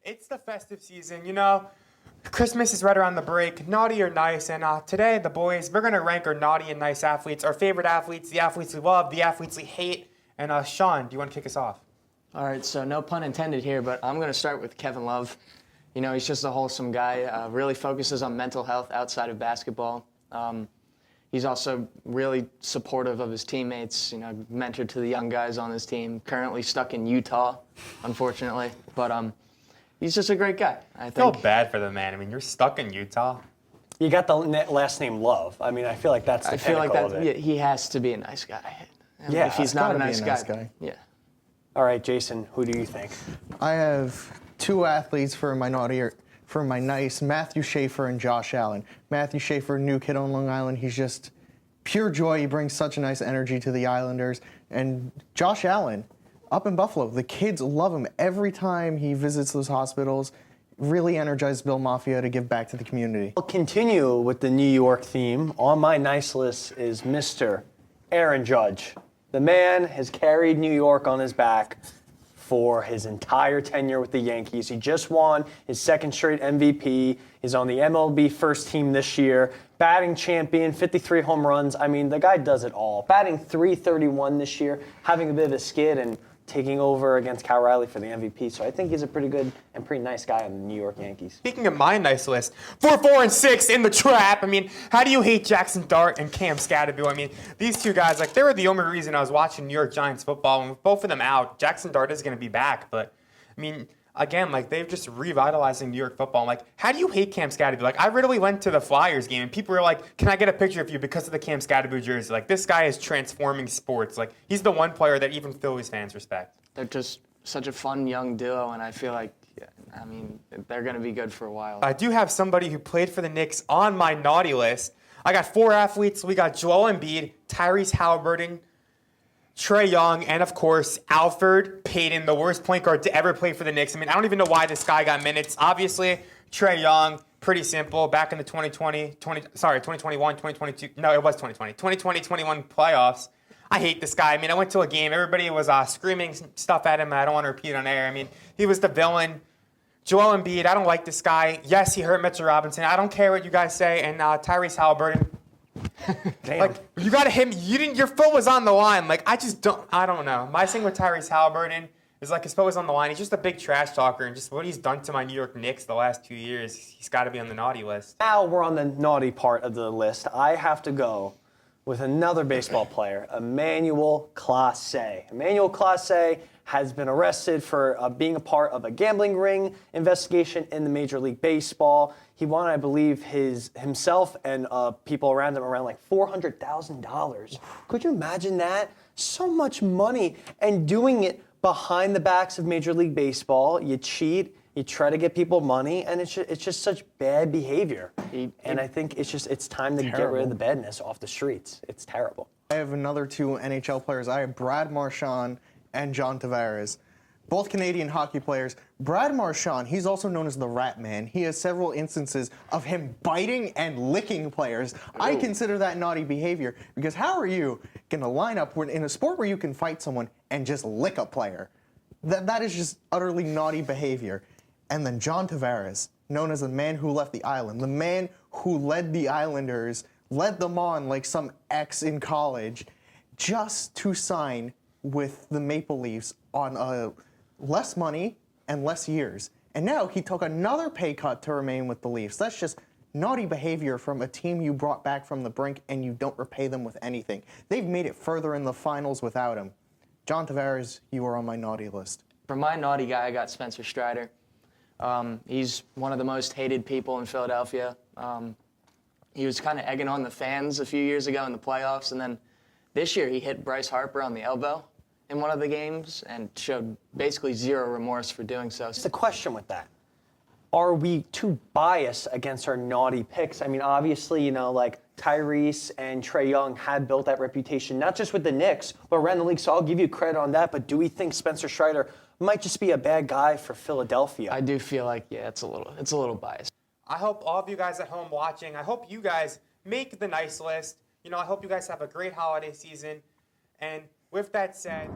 It's the festive season, Christmas is right around the break, naughty or nice, and today the boys, we're going to rank our naughty and nice athletes, our favorite athletes, the athletes we love, the athletes we hate, and Sean, do you want to kick us off? All right, so no pun intended here, but I'm going to start with Kevin Love. He's just a wholesome guy, really focuses on mental health outside of basketball. He's also really supportive of his teammates, mentor to the young guys on his team, currently stuck in Utah, unfortunately. But he's just a great guy, I think. I feel bad for the man. I mean, you're stuck in Utah. You got the last name Love. I mean, I feel like that's the pinnacle of it. He has to be a nice guy. Yeah, if he's not a nice guy. Yeah. All right, Jason, who do you think? I have two athletes for my nice, Matthew Schaefer and Josh Allen. Matthew Schaefer, new kid on Long Island. He's just pure joy. He brings such a nice energy to the Islanders. And Josh Allen, up in Buffalo, the kids love him every time he visits those hospitals. Really energized Bill Mafia to give back to the community. I'll continue with the New York theme. On my nice list is Mr. Aaron Judge. The man has carried New York on his back for his entire tenure with the Yankees. He just won his second straight MVP. He's on the MLB first team this year. Batting champion, 53 home runs. I mean, the guy does it all. Batting .331 this year, having a bit of a skid and taking over against Cal Riley for the MVP. So I think he's a pretty good and pretty nice guy on the New York Yankees. Speaking of my nice list, 4, 4, and 6 in the trap. I mean, how do you hate Jackson Dart and Cam Scatterby? I mean, these two guys, they were the only reason I was watching New York Giants football. And with both of them out, Jackson Dart is going to be back. But, I mean, again, they've just revitalizing New York football. How do you hate Cam Scatterby? I literally went to the Flyers game, and people were like, can I get a picture of you because of the Cam Scatterby jersey? This guy is transforming sports. He's the one player that even Phillies fans respect. They're just such a fun young duo, and I feel like, they're going to be good for a while. I do have somebody who played for the Knicks on my naughty list. I got 4 athletes. We got Joel Embiid, Tyrese Halliburton, Trae Young, and, of course, Alfred Payton, the worst point guard to ever play for the Knicks. I don't even know why this guy got minutes. Obviously, Trae Young, pretty simple. Back in the 2021, 2022. No, it was 2020. 2020-21 playoffs. I hate this guy. I went to a game. Everybody was screaming stuff at him. I don't want to repeat on air. He was the villain. Joel Embiid, I don't like this guy. Yes, he hurt Mitchell Robinson. I don't care what you guys say. And Tyrese Halliburton. Damn. You got to hit me. Your foot was on the line. I don't know. My thing with Tyrese Halliburton is his foot was on the line. He's just a big trash talker. And just what he's done to my New York Knicks the last 2 years, he's got to be on the naughty list. Now we're on the naughty part of the list. I have to go with another baseball player, Emmanuel Clase. Emmanuel Clase has been arrested for being a part of a gambling ring investigation in the Major League Baseball. He won, I believe, himself and people around him around $400,000. Could you imagine that? So much money, and doing it behind the backs of Major League Baseball. You cheat. You try to get people money, and it's just such bad behavior. And I think it's time to get rid of the badness off the streets. It's terrible. I have another 2 NHL players. I have Brad Marchand and John Tavares, both Canadian hockey players. Brad Marchand, he's also known as the Rat Man. He has several instances of him biting and licking players. I consider that naughty behavior because how are you going to line up in a sport where you can fight someone and just lick a player? That is just utterly naughty behavior. And then John Tavares, known as the man who left the island, the man who led the Islanders, led them on like some ex in college, just to sign with the Maple Leafs on less money and less years. And now he took another pay cut to remain with the Leafs. That's just naughty behavior from a team you brought back from the brink and you don't repay them with anything. They've made it further in the finals without him. John Tavares, you are on my naughty list. For my naughty guy, I got Spencer Strider. He's one of the most hated people in Philadelphia. He was kind of egging on the fans a few years ago in the playoffs, and then this year he hit Bryce Harper on the elbow in one of the games and showed basically zero remorse for doing so. What's the question with that? Are we too biased against our naughty picks? Obviously, Tyrese and Trae Young had built that reputation, not just with the Knicks, but around the league, so I'll give you credit on that. But do we think Spencer Strider might just be a bad guy for Philadelphia? I do feel like, it's a little biased. I hope all of you guys at home watching, I hope you guys make the nice list. I hope you guys have a great holiday season. And with that said...